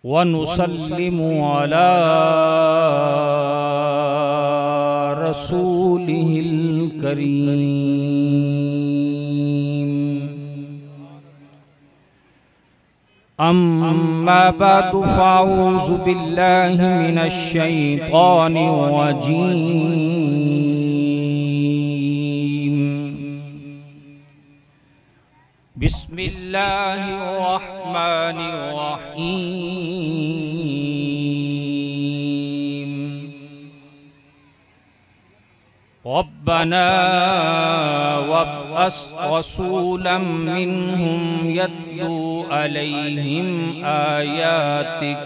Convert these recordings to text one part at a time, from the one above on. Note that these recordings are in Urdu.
ونسلم على رسوله الكريم أما بعد فأعوذ بالله من الشيطان الرجيم بسم الله الرحمن الرحيم ربنا وابعث رسولا منهم يتلو عليهم آياتك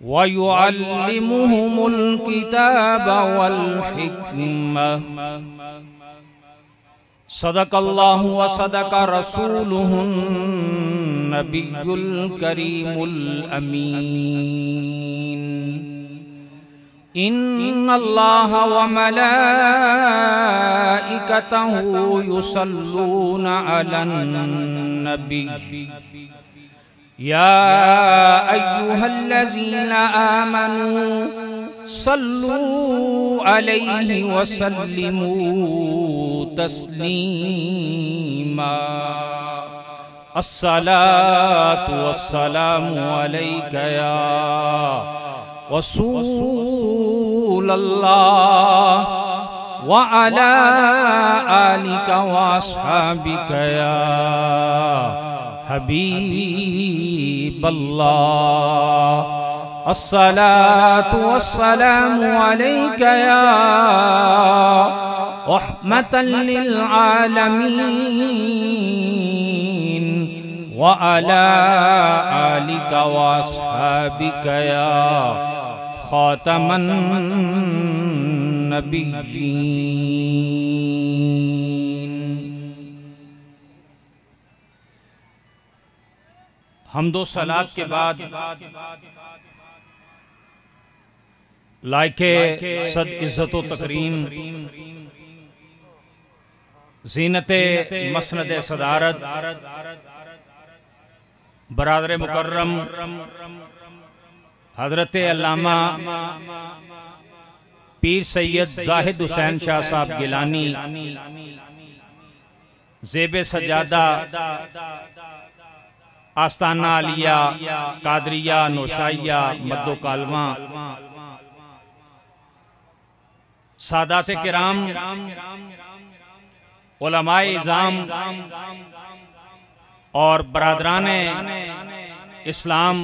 ويعلمهم الكتاب والحكمة صدق الله وصدق رسوله النبي الكريم الأمين إن الله وملائكته يصلون على النبي يا أيها الذين آمنوا صلوا عليه وسلموا تسليما الصلاة والسلام عليك يا رسول الله وعلى آلك وأصحابك يا حبيب الله الصلاة والسلام عليك يا رحمة للعالمين وعلى آلك وأصحابك يا خاتم النبيين حمد و صلات کے بعد لائق صد عزت و تکریم زینت مسند صدارت برادر مکرم حضرت علامہ پیر سید زاہد حسین شاہ صاحب گیلانی زیب سجادہ آستانہ عالیہ قادریہ نوشائیہ مد و کالواں سادات کرام علماء اعظام اور برادران اسلام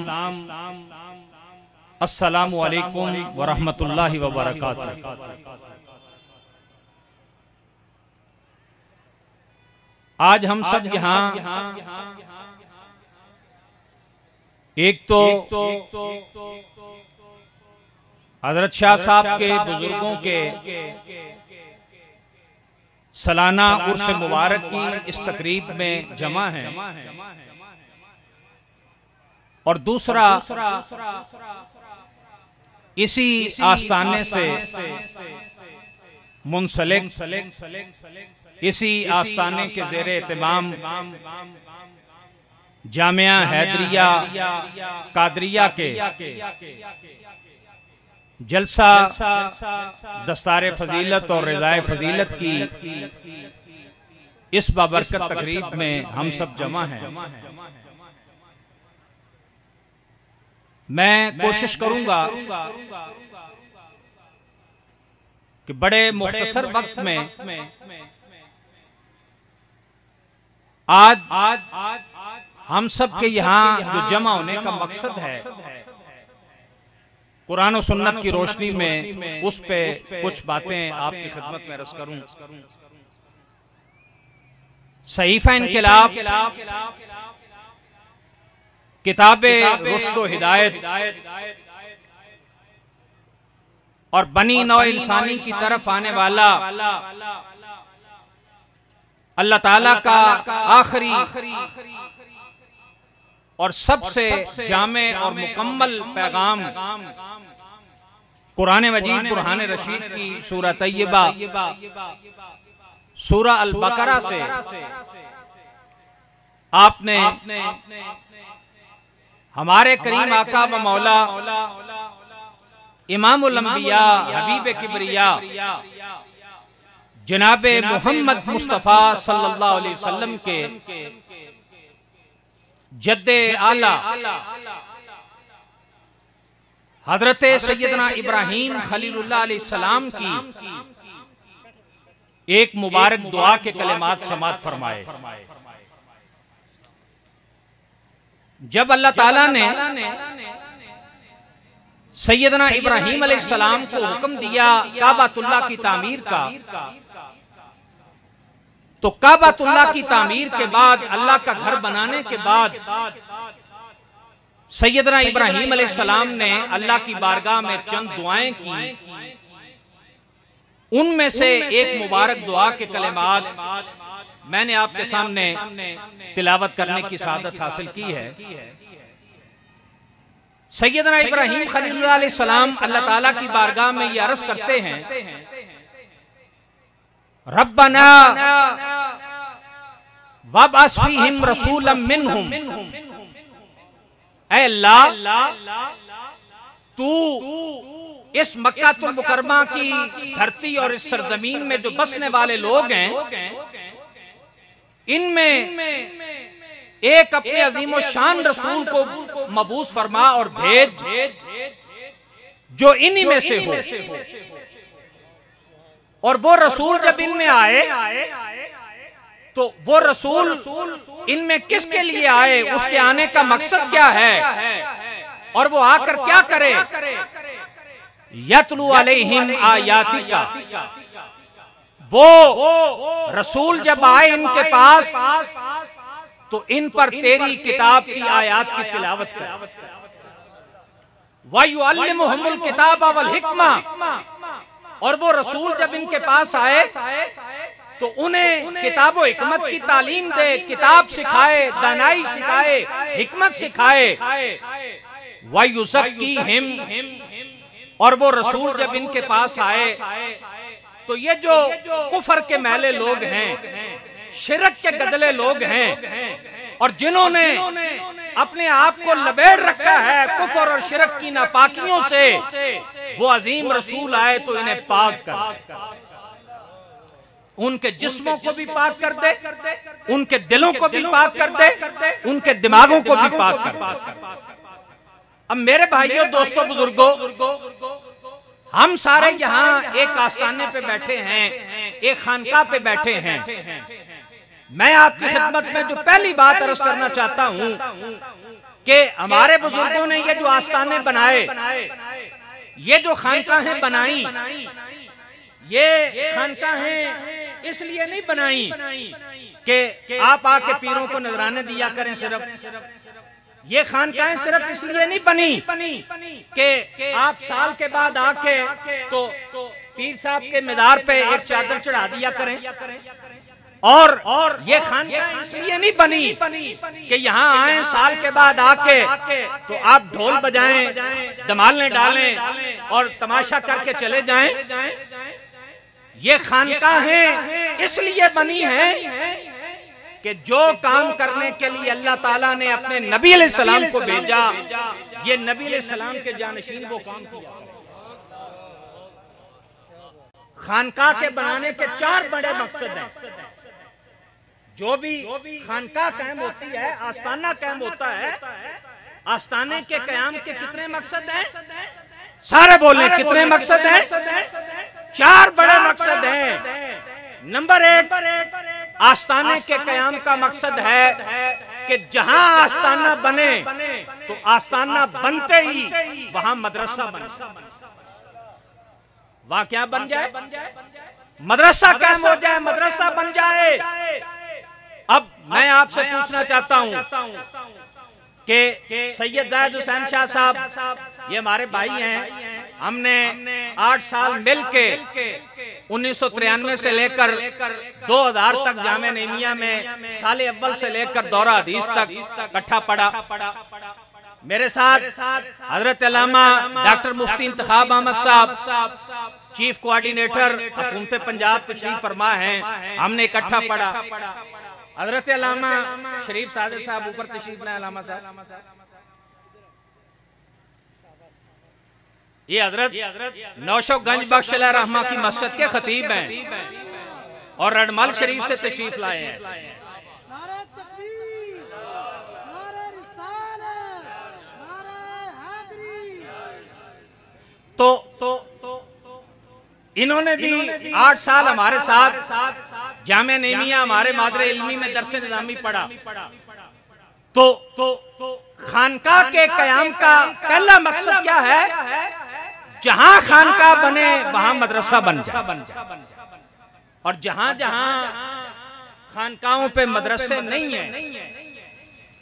السلام علیکم ورحمۃ اللہ وبرکاتہ۔ آج ہم سب یہاں ایک تو حضرت شاہ صاحب کے بزرگوں کے سالانہ عرس مبارک کی اس تقریب میں جمع ہیں اور دوسرا اسی آستانے سے منسلک اسی آستانے کے زیر اہتمام جامعہ حیدریہ قادریہ کے جلسہ دستار فضیلت اور رضائے فضیلت کی اس بابرکت تقریب میں ہم سب جمع ہیں۔ میں کوشش کروں گا کہ بڑے مختصر وقت میں آج ہم سب کے یہاں جو جمع ہونے کا مقصد ہے قرآن و سنت کی روشنی میں اس پہ کچھ باتیں آپ کی خدمت میں عرض کروں۔ صحیفہ انقلاب کتاب رشد و ہدایت اور بنی نوع انسانی کی طرف آنے والا اللہ تعالیٰ کا آخری اور سب سے جامع اور مکمل پیغام قرآن مجید برہان رشید کی سورہ طیبہ سورہ البقرہ سے آپ نے ہمارے کریم آقا و مولا امام الانبیاء حبیب کبریا جناب محمد مصطفیٰ صلی اللہ علیہ وسلم کے جد اعلی حضرت سیدنا ابراہیم خلیل اللہ علیہ السلام کی ایک مبارک دعا کے کلمات سماعت فرمائے۔ جب اللہ تعالیٰ نے سیدنا ابراہیم علیہ السلام کو حکم دیا کعبۃ اللہ کی تعمیر کا، تو کعبۃ اللہ کی تعمیر کے بعد، اللہ کا گھر بنانے کے بعد، سیدنا ابراہیم علیہ السلام نے اللہ کی بارگاہ میں چند دعائیں کی۔ ان میں سے ایک مبارک دعا کے کلمات میں نے آپ کے سامنے تلاوت کرنے کی سعادت حاصل کی ہے۔ سیدنا ابراہیم خلیل اللہ علیہ السلام اللہ تعالیٰ کی بارگاہ میں یہ عرض کرتے ہیں، ربنا وابعث فیہم رسولا منہم، اے اللہ تو اس مکہ المکرمہ کی دھرتی اور اس سرزمین میں جو بسنے والے لوگ ہیں، ان میں ایک اپنے عظیم و شان رسول کو مبعوث فرما اور بھیج جو انہی میں سے ہو، اور وہ رسول جب ان میں آئے تو وہ رسول ان میں کس کے لیے آئے، اس کے آنے کا مقصد کیا ہے، اور وہ آ کر کیا کرے، یتلو علیہم آیاتک، وہ رسول جب آئے ان کے پاس تو ان پر تیری کتاب کی آیات کی تلاوت کرے، وَيُعَلِّمُهُمُ الْكِتَابَ وَالْحِکْمَةَ، اور وہ رسول جب ان کے پاس آئے تو انہیں کتاب و حکمت کی تعلیم دے، کتاب سکھائے، دانائی سکھائے، حکمت سکھائے، وَيُزَكِّيهِمْ، اور وہ رسول جب ان کے پاس آئے تو یہ جو کفر کے میلے لوگ ہیں، شرک کے گدلے لوگ ہیں، اور جنہوں نے اپنے آپ کو لبیڑ رکھا ہے کفر اور شرک کی ناپاکیوں سے، وہ عظیم رسول آئے تو انہیں پاک کر دے، ان کے جسموں کو بھی پاک کر دے، ان کے دلوں کو بھی پاک کر دے، ان کے دماغوں کو بھی پاک کر دے۔ اب میرے بھائیوں، دوستوں، بزرگوں، ہم سارے یہاں ایک آستانے پہ بیٹھے ہیں، ایک خانقاہ پہ بیٹھے ہیں۔ میں آپ کی خدمت میں جو پہلی بات عرض کرنا چاہتا ہوں کہ ہمارے بزرگوں نے یہ جو آستانے بنائے، یہ جو خانقاہیں بنائیں، یہ خانقاہیں اس لیے نہیں بنائیں کہ آپ آ کے پیروں کو نذرانے دیا کریں صرف، یہ خانقاہیں صرف اس لیے نہیں بنی کہ آپ سال کے بعد آ کے تو پیر صاحب کے مزار پہ ایک چادر چڑھا دیا کریں، اور یہ خانقاہیں اس لیے نہیں بنی کہ یہاں آئیں سال کے بعد آ کے تو آپ ڈھول بجائیں، دمالیں ڈالیں اور تماشا کر کے چلے جائیں۔ یہ خانقاہیں اس لیے بنی ہیں کہ جو کام کرنے کے لیے اللہ تعالیٰ نے اپنے نبی علیہ السلام کو بھیجا، یہ نبی علیہ السلام کے جانشین وہ کام کیا۔ خانقاہ کے بنانے کے 4 بڑے مقصد ہیں۔ جو بھی خانقاہ قائم ہوتی ہے، آستانہ قائم ہوتا ہے، آستانے کے قیام کے کتنے مقصد ہیں؟ سارے بولیں، کتنے مقصد ہیں؟ 4 بڑے مقصد ہیں۔ نمبر 1، آستانے کے قیام کا مقصد ہے کہ جہاں آستانہ بنے تو آستانہ بنتے ہی وہاں مدرسہ بنے، وہاں کیا بن جائے؟ مدرسہ قائم ہو جائے، مدرسہ بن جائے۔ اب میں آپ سے پوچھنا چاہتا ہوں کہ سید زاہد حسین شاہ صاحب یہ ہمارے بھائی ہیں، ہم نے 8 سال مل کے 1993 سے لے کر 2000 تک جامعہ نعیمیہ میں سال اول سے لے کر دورہ حدیث تک اکٹھا پڑھا۔ میرے ساتھ حضرت علامہ ڈاکٹر مفتی انتخاب احمد صاحب، چیف کوارڈینیٹر حکومت پنجاب تشریف فرما ہیں، ہم نے اکٹھا پڑھا۔ حضرت علامہ شریف صادق صاحب اوپر تشریف لائے، علامہ صاحب یہ حضرت نوشو گنج بخش علیہ رحمہ کی مسجد کے خطیب ہیں اور رڈمل شریف سے تشریف لائے ہیں۔ نعرہ تکبیر، نعرہ رسالت، نعرہ حیدری۔ تو انہوں نے بھی 8 سال ہمارے ساتھ جامعہ نعیمیہ ہمارے مادر علمی میں درس نظامی پڑھا۔ تو خانقاہ کے قیام کا پہلا مقصد کیا ہے؟ جہاں خانقاہ بنے وہاں مدرسہ بن جائے، اور جہاں جہاں خانقاہوں پہ مدرسے نہیں ہیں،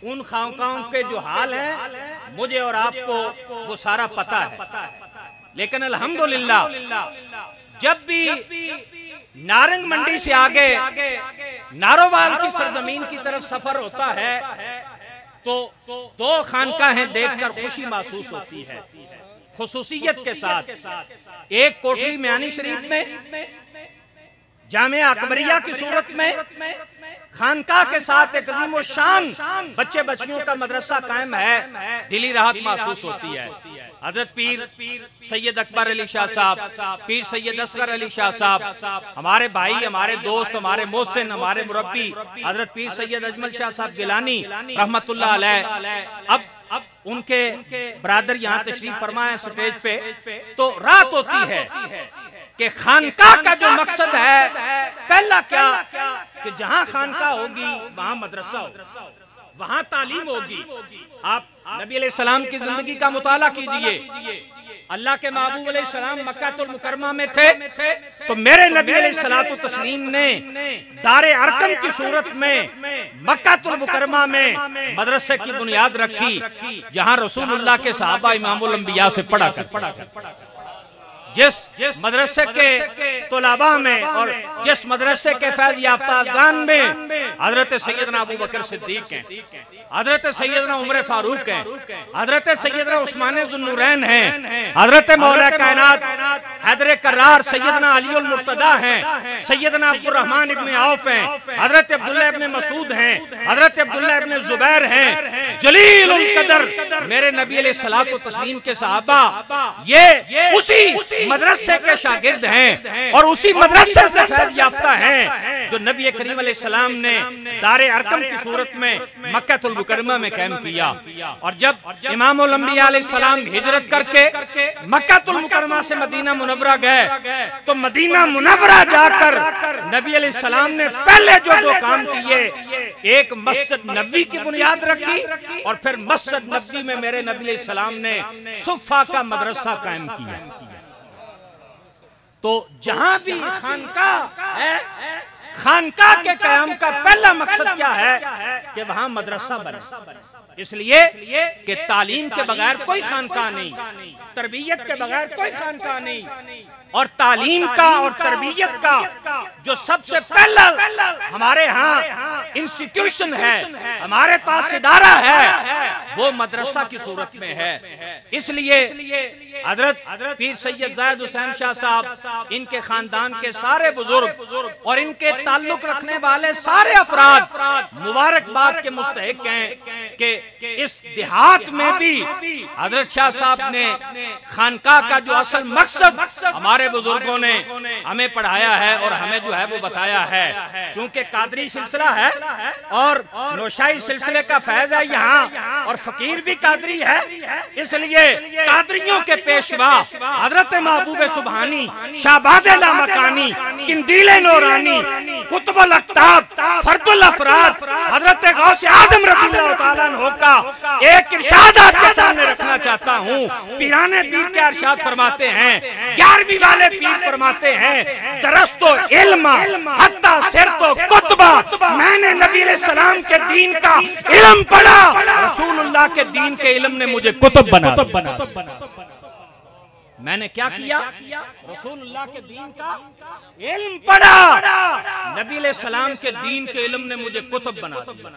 ان خانقاہوں کے جو حال ہیں مجھے اور آپ کو وہ سارا پتہ ہے۔ لیکن الحمدللہ جب بھی نارنگ منڈی سے آگے نارووال کی سرزمین کی طرف سفر ہوتا ہے تو 2 خانقاہیں دیکھ کر خوشی محسوس ہوتی ہے خصوصیت کے ساتھ۔ ایک کوٹلی میانی شریف میں جامعہ اکبریہ کی صورت میں خانقاہ کے ساتھ ایک عظیم و شان بچے بچیوں کا مدرسہ قائم ہے، دلی راحت محسوس ہوتی ہے۔ حضرت پیر سید اکبر علی شاہ صاحب، پیر سید اصغر علی شاہ صاحب، ہمارے بھائی، ہمارے دوست، ہمارے محسن، ہمارے مربی حضرت پیر سید اجمل شاہ صاحب گیلانی رحمت اللہ علیہ، اب ان کے برادر یہاں تشریف فرمائے سٹیج پہ، تو رات ہوتی ہے کہ خانقاہ کا جو مقصد ہے پہلا کیا کہ جہاں خانقاہ ہوگی وہاں مدرسہ ہوگا، وہاں تعلیم ہوگی۔ آپ نبی علیہ السلام کی زندگی کا مطالعہ کیجئے، اللہ کے محبوب علیہ السلام مکہ المکرمہ میں تھے تو میرے نبی علیہ السلام نے دار ارقم کی صورت میں مکہ المکرمہ میں مدرسے کی بنیاد رکھی، جہاں رسول اللہ کے صحابہ امام الانبیاء سے پڑھا کرتے۔ جس مدرسے کے طلباء میں اور جس مدرسے کے فیض یافتگان میں حضرت سیدنا ابو بکر صدیق ہیں، حضرت سیدنا عمر فاروق ہیں، حضرت سیدنا عثمان ذو النورین ہیں، حضرت مولا کائنات حیدر کرار سیدنا علی المرتضی ہیں، سیدنا عبد الرحمن ابن عوف ہیں، حضرت عبداللہ ابن مسعود ہیں، حضرت عبداللہ ابن زبیر ہیں، جلیل القدر میرے نبی علیہ الصلوۃ والتسلیم کے صحابہ، یہ اسی مدرسے کے شاگرد ہیں اور اسی مدرسے سے فیض یافتہ ہیں جو نبی کریم علیہ السلام نے دار ارقم کی صورت میں مکہ المکرمہ میں قائم کیا۔ اور جب امام الانبیاء علیہ السلام ہجرت کر کے مکہ المکرمہ سے مدینہ منورہ گئے تو مدینہ منورہ جا کر نبی علیہ السلام نے پہلے جو 2 کام کیے، ایک مسجد نبوی کی بنیاد رکھی اور پھر مسجد نبوی میں میرے نبی علیہ السلام نے صفہ کا مدرسہ قائم کیا۔ تو جہاں بھی خانقاہ ہے، خانقاہ کے قیام کا پہلا مقصد کیا ہے کہ وہاں مدرسہ بنے، اس لیے کہ تعلیم کے بغیر کوئی خانقاہ نہیں، تربیت کے بغیر کوئی خانقاہ نہیں، اور تعلیم کا اور تربیت کا جو سب سے پہلا ہمارے ہاں انسٹیٹیوشن ہے، ہمارے پاس ادارہ ہے، وہ مدرسہ کی صورت میں ہے۔ اس لیے حضرت پیر سید زاہد حسین شاہ صاحب، ان کے خاندان کے سارے بزرگ اور ان کے تعلق رکھنے والے سارے افراد مبارکباد کے مستحق ہیں کہ اس دیہات میں بھی حضرت شاہ صاحب نے خانقاہ کا جو اصل مقصد ہمارے بزرگوں نے ہمیں پڑھایا ہے اور ہمیں جو ہے وہ بتایا ہے۔ چونکہ قادری سلسلہ ہے اور نوشائی سلسلے کا فیض ہے یہاں اور فقیر بھی قادری ہے، اس لیے قادریوں کے پیشوا حضرت محبوب سبحانی، شہباز لامکانی، قندیل نورانی، قطب الاقطاب، فرد الافراد حضرت غوث اعظم رضی اللہ تعالیٰ عنہ کا ایک ارشاد آپ کے سامنے رکھنا چاہتا ہوں۔ پیرانے پیر کے ارشاد فرماتے ہیں، 11ویں والے پیر فرماتے ہیں، درست و علم حتی سرت و کتبہ، میں نے نبی علیہ السلام کے دین کا علم پڑھا، رسول اللہ کے دین کے علم نے مجھے کتب بنا دیا۔ میں نے کیا کیا؟ رسول اللہ کے دین کا علم پڑھا، نبی علیہ السلام کے دین کے علم نے مجھے کتب بنا دیا،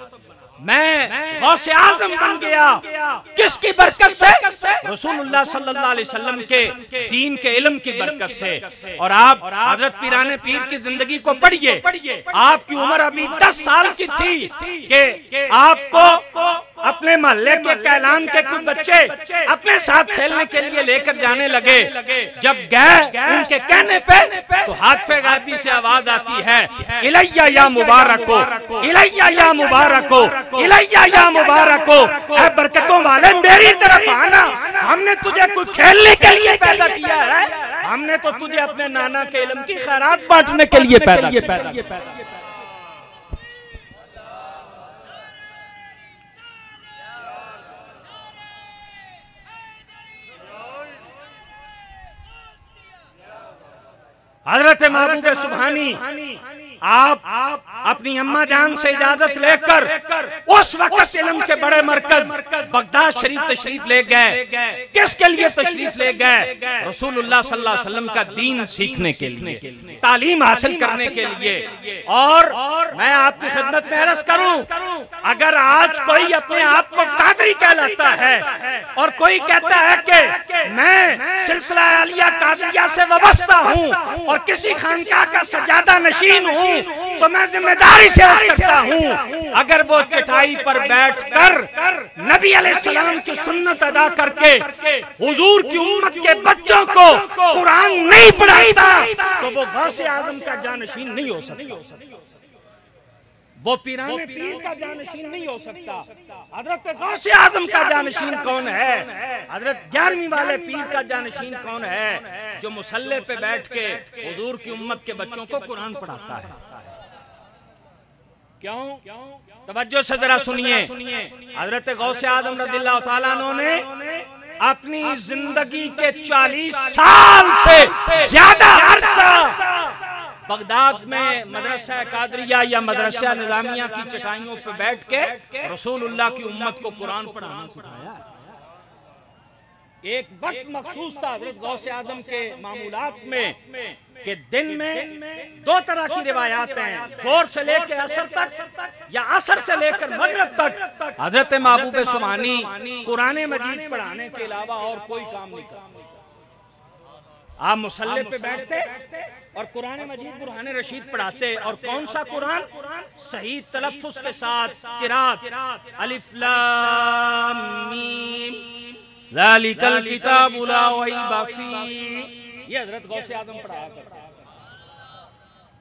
میں غوث اعظم بن گیا۔ کس کی برکت سے؟ رسول اللہ صلی اللہ علیہ وسلم کے دین کے علم کی برکت سے۔ اور آپ حضرت پیران پیر کی زندگی کو پڑھیے، آپ کی عمر ابھی 10 سال کی تھی کہ آپ کو اپنے محلے کے کیلان کے کچھ بچے اپنے ساتھ کھیلنے کے لیے لے کر جانے لگے۔ جب گئے ان کے کہنے پہ تو ہاتھ پہ غائبی سے آواز آتی ہے، الیہ یا مبارکو، الیہ یا مبارکو، الیہ یا مبارکو، اے برکتوں والے میری طرف آنا، ہم نے تجھے کوئی کھیلنے کے لیے پیدا کیا ہے، ہم نے تو تجھے اپنے نانا کے علم کی خیرات بانٹنے کے لیے پیدا کیا۔ حضرت محبوب سبحانی آپ اپنی اماں جان سے اجازت لے کر اس وقت علم کے بڑے مرکز بغداد شریف تشریف لے گئے۔ کس کے لیے تشریف لے گئے؟ رسول اللہ صلی اللہ علیہ وسلم کا دین سیکھنے کے لیے، تعلیم حاصل کرنے کے لیے۔ اور میں آپ کی خدمت میں عرض کروں، اگر آج کوئی اپنے آپ کو قادری کہلاتا ہے اور کوئی کہتا ہے کہ میں سلسلہ عالیہ قادریہ سے وابستہ ہوں اور کسی خانقاہ کا سجادہ نشین ہوں، تو میں ذمہ داری سے عرض کرتا ہوں، اگر وہ چٹائی پر بیٹھ کر نبی علیہ السلام کی سنت ادا کر کے حضور کی امت کے بچوں کو قرآن نہیں پڑھاتا تو وہ غوث اعظم کا جانشین نہیں ہو سکتا، وہ پیران پیر کا جانشین نہیں ہو سکتا۔ حضرت غوث اعظم کا جانشین کون ہے؟ حضرت 11ویں والے پیر کا جانشین کون ہے؟ جو مصلی پہ بیٹھ کے حضور کی امت کے بچوں کو قرآن پڑھاتا ہے۔ کیوں؟ توجہ سے ذرا سنیے، حضرت غوث اعظم رضی اللہ تعالیٰ عنہ نے اپنی زندگی کے 40 سال سے زیادہ عرصہ بغداد میں مدرسہ قادریہ یا مدرسہ نظامیہ کی چٹائیوں پہ بیٹھ کے رسول اللہ کی امت کو قرآن پڑھانا سکھایا۔ ایک وقت مخصوص تھا حضرت غوث اعظم کے معمولات میں کہ دن میں 2 طرح کی روایات ہیں، زور سے لے کے عصر تک یا عصر سے لے کر مغرب تک حضرت محبوب سبحانی قرآن مجید پڑھانے کے علاوہ اور کوئی کام نہیں کرتے۔ آپ مصلی پہ بیٹھتے اور قرآن مجید برہان رشید پڑھاتے، اور کون سا قرآن؟ صحیح تلفظ کے ساتھ قرات، الف لام میم ذالک الکتاب لا ریب فیہ، یہ حضرت غوث اعظم پڑھایا کرتے۔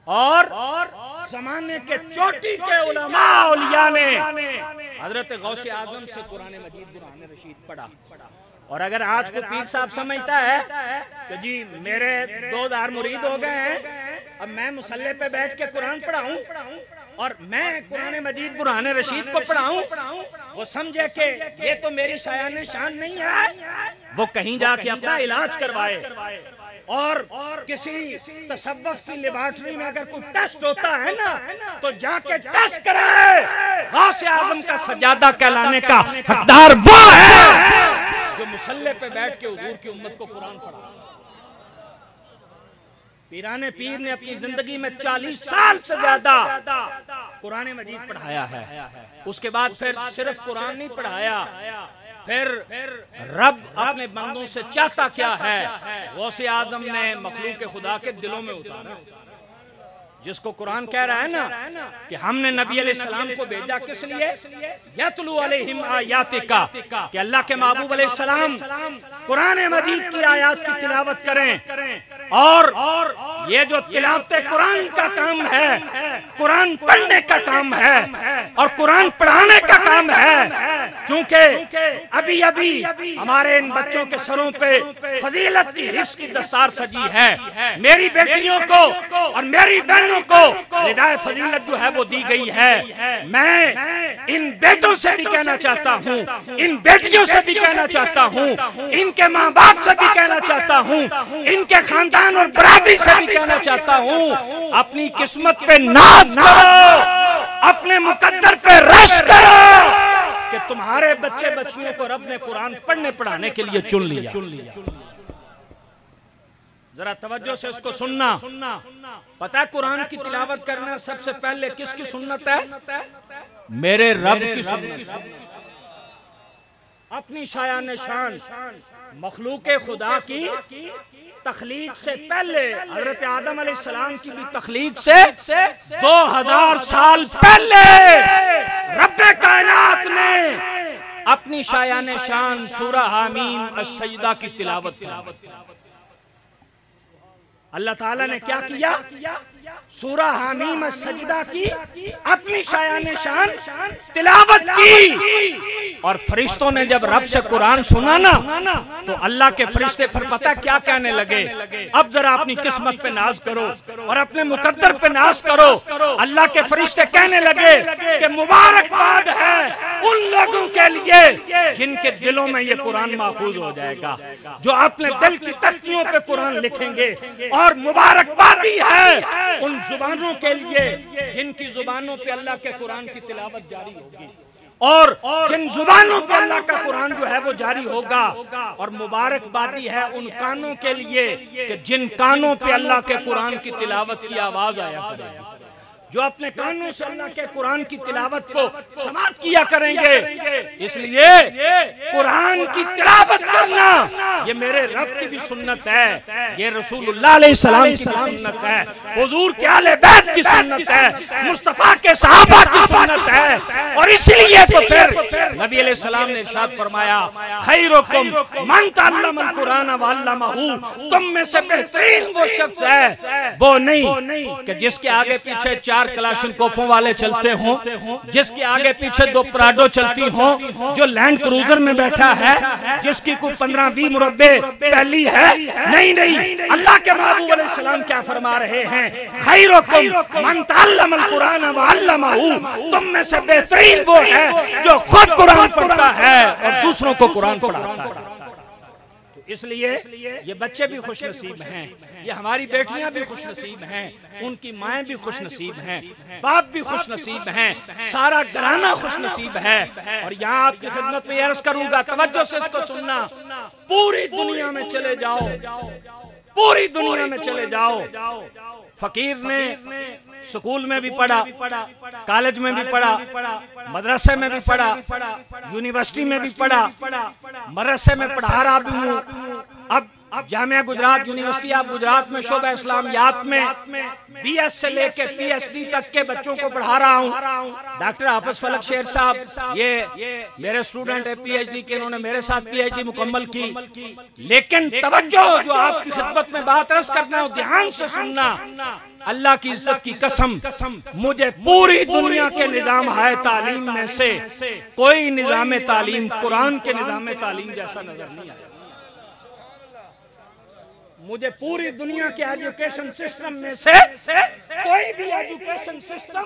اور زمانے کے چوٹی کے علماء اولیاء نے حضرت غوث اعظم سے قرآن مجید برہان رشید پڑھا۔ اور اگر آج کو پیر صاحب سمجھتا ہے کہ جی میرے 2 دار مرید ہو گئے ہیں، اب میں مصلی پہ بیٹھ کے قرآن پڑھاؤں اور میں قرآن مجید برہان رشید کو پڑھاؤں، وہ سمجھے کہ یہ تو میری شایان شان نہیں ہے، وہ کہیں جا کے اپنا علاج کروائے۔ اور کسی تصوف کی لیبارٹری میں اگر کوئی ٹیسٹ ہوتا ہے نا تو جا کے ٹیسٹ کرائے۔ غوث اعظم کا سجادہ کہلانے کا حقدار وہ ہے جو مصلی پہ بیٹھ کے حضور کی امت کو قرآن پڑھا۔ پیران پیر نے اپنی زندگی میں 40 سال سے زیادہ قرآن مجید پڑھایا ہے۔ اس کے بعد پھر صرف قرآن نہیں پڑھایا، پھر رب اپنے بندوں سے چاہتا کیا ہے غوث اعظم نے مخلوق خدا کے دلوں میں اتارا، جس کو قرآن کہہ رہا ہے نا کہ ہم نے نبی علیہ السلام کو بھیجا کس لیے؟ یتلو علیہم آیاتکا، کہ اللہ کے محبوب علیہ السلام قرآن مجید کی آیات کی تلاوت کریں۔ اور یہ جو تلاوت قرآن کا کام ہے، قرآن پڑھنے کا کام ہے اور قرآن پڑھانے کا کام ہے، کیونکہ ابھی ہمارے ان بچوں کے سروں پہ فضیلت کی حفظ کی دستار سجی ہے۔ میری بیٹیوں کو اور میری بہنوں کو ندائے فضیلت جو ہے وہ دی گئی ہے۔ میں ان بیٹوں سے بھی کہنا چاہتا ہوں، ان بیٹیوں سے بھی کہنا چاہتا ہوں، ان کے ماں باپ سے بھی کہنا چاہتا ہوں، ان کے خاندان اور برادری سے بھی کہنا چاہتا ہوں، اپنی قسمت پہ ناز کرو، اپنے مقدر پہ رش کرو کہ تمہارے بچے بچیوں کو رب نے قرآن پڑھنے پڑھانے کے لیے چن لیا۔ ذرا توجہ سے اس کو سننا. پتہ ہے قرآن کی تلاوت کرنا سب سے پہلے کس کی سنت ہے؟ میرے رب کی سنت. اپنی شایان شان مخلوق خدا کی تخلیق سے پہلے، حضرت آدم علیہ السلام کی بھی تخلیق سے 2000 سال پہلے رب کائنات نے اپنی شایان شان سورہ حامیم السجدہ کی تلاوت کی. اللہ تعالیٰ نے کیا کیا؟ سورہ حامیم السجدہ کی اپنی شایان شان تلاوت کی. اور فرشتوں نے جب رب سے قرآن سنا نا تو اللہ کے فرشتے پھر پتہ کیا کہنے لگے؟ اب ذرا اپنی قسمت پہ ناز کرو اور اپنے مقدر پہ ناز کرو. اللہ کے فرشتے کہنے لگے کہ مبارکباد ہے ان لوگوں کے لیے جن کے دلوں میں یہ قرآن محفوظ ہو جائے گا، جو اپنے دل کی تختیوں پہ قرآن لکھیں گے. اور مبارکبادی ہے ان زبانوں کے لیے جن کی زبانوں پہ اللہ کے قرآن کی تلاوت جاری ہوگی، اور جن زبانوں پہ اللہ کا قرآن جو ہے وہ جاری ہوگا. اور مبارکبادی ہے ان کانوں کے لیے کہ جن کانوں پہ اللہ کے قرآن کی تلاوت کی آواز آیا کرے گی، جو اپنے کانوں سے اللہ کے قرآن کی تلاوت کو سماعت کیا کریں گے. اس لیے قرآن کی تلاوت کرنا یہ میرے رب کی بھی سنت ہے، یہ رسول اللہ علیہ السلام کی بھی سنت ہے، حضور کے اہل بیت کی سنت ہے، مصطفیٰ کے صحابہ کی سنت ہے. اور اس لیے تو پھر نبی علیہ السلام نے ارشاد فرمایا خیرکم من تعلم القرآن وعلمہ. تم میں سے بہترین وہ شخص ہے وہ نہیں کہ جس کے آگے پیچھے 4 کلاشن کوفوں والے چلتے ہوں، جس کے آگے پیچھے 2 پراڈو چلتی ہوں، جو لینڈ کروزر میں بیٹھا ہے، جس کی کوئی 15-20 مربع پہلی ہے. نہیں، اللہ کے محبوب علیہ السلام کیا فرما رہے ہیں؟ خیرکم من تعلم القرآن وعلمہ. تم میں سے بہترین وہ ہے جو خود قرآن پڑھتا ہے اور دوسروں کو قرآن پڑھاتا ہے. اس لیے یہ بچے بھی خوش نصیب ہیں، یہ ہماری بیٹیاں بھی خوش نصیب ہیں، ان کی مائیں بھی خوش نصیب ہیں، باپ بھی خوش نصیب ہیں، سارا گھرانہ خوش نصیب ہے. اور یہاں آپ کی خدمت میں عرض کروں گا، توجہ سے اس کو سننا. پوری دنیا میں چلے جاؤ، پوری دنیا میں چلے جاؤ، فقیر نے سکول میں بھی پڑھا، کالج میں بھی پڑھا، مدرسے میں بھی پڑھا، یونیورسٹی میں بھی پڑھا، مدرسے میں پڑھا رہا بھی ہوں. اب جامعہ گجرات یونیورسٹی آف گجرات میں شعبہ اسلامیات میں بی ایس سے لے کے پی ایچ ڈی تک کے بچوں کو پڑھا رہا ہوں. ڈاکٹر حافظ فلک شیر صاحب یہ میرے اسٹوڈنٹ ہے پی ایچ ڈی کے، انہوں نے میرے ساتھ پی ایچ ڈی مکمل کی. لیکن توجہ جو آپ کی خدمت میں بات عرض کرنا ہے دھیان سے سننا. اللہ کی عزت کی قسم مجھے پوری دنیا کے نظام ہے تعلیم میں سے کوئی نظام تعلیم قرآن کے نظام تعلیم جیسا نظر نہیں آیا. مجھے پوری دنیا کے ایجوکیشن سسٹم میں سے کوئی بھی ایجوکیشن سسٹم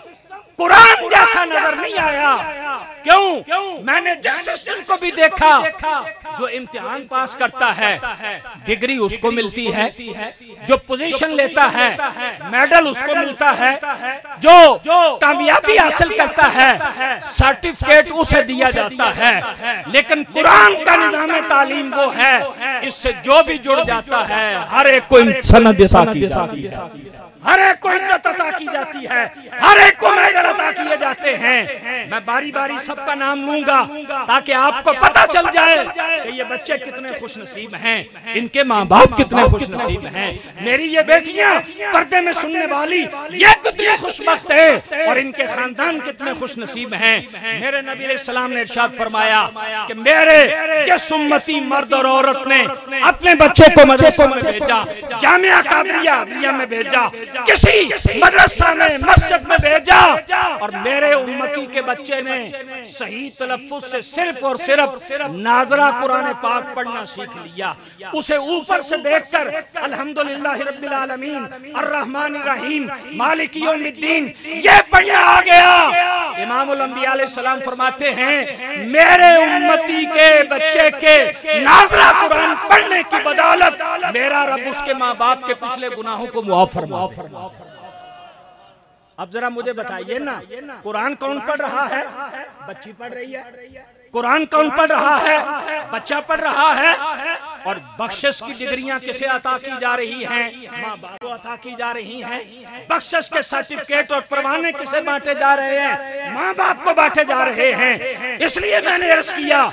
قرآن جیسا نظر نہیں آیا. کیوں؟ میں نے جس سسٹم کو بھی دیکھا، جو امتحان پاس کرتا ہے ڈگری اس کو ملتی ہے، جو پوزیشن لیتا ہے میڈل اس کو ملتا ہے، جو کامیابی حاصل کرتا ہے سرٹیفکیٹ اسے دیا جاتا ہے. لیکن قرآن کا نظام تعلیم وہ ہے اس سے جو بھی جڑ جاتا ہے ہر ایک کو سند عطا کی جاتی ہے، ہر ایک کو عزت عطا کی جاتی ہے، ہر ایک کو میڈل عطا کیے جاتے ہیں. میں باری باری سب کا نام لوں گا تاکہ آپ کو پتہ چل جائے کہ یہ بچے کتنے خوش نصیب ہیں، ان کے ماں باپ کتنے خوش نصیب ہیں، میری یہ بیٹیاں پردے میں سننے والی یہ کتنے خوش بخت ہیں، اور ان کے خاندان کتنے خوش نصیب ہیں. میرے نبی علیہ السلام نے ارشاد فرمایا کہ میرے جس امتی مرد اور عورت نے اپنے بچے کو مدرسے میں بھیجا، جامعہ قادریہ میں بھیجا، کسی مدرسہ میں مسجد میں بھیجا، اور میرے امتی کے بچے نے صحیح تلفظ سے صرف اور صرف ناظرہ قرآن پاک پڑھنا سیکھ لیا، اسے اوپر سے دیکھ کر الحمدللہ رب العالمین الرحمن الرحیم مالک یوم الدین یہ پڑھنا آ گیا. امام الانبیاء علیہ السلام فرماتے ہیں میرے امتی کے بچے کے ناظرہ قرآن پڑھنے کی بدولت میرا رب اس کے ماں باپ کے پچھلے گناہوں کو معاف فرما. اب ذرا مجھے بتائیے نا، قرآن کون پڑھ رہا ہے؟ بچی پڑھ رہی ہے. قرآن کون پڑھ رہا ہے؟ بچہ پڑھ رہا ہے۔ اور بخشش کی ڈگریاں کسے عطا کی جا رہی ہیں؟ ماں باپ کو عطا کی جا رہی ہیں۔ بخشش کے سرٹیفکیٹ اور پروانے کسے بانٹے جا رہے ہیں؟ ماں باپ کو بانٹے جا رہے ہیں۔ اس لیے میں نے عرض کیا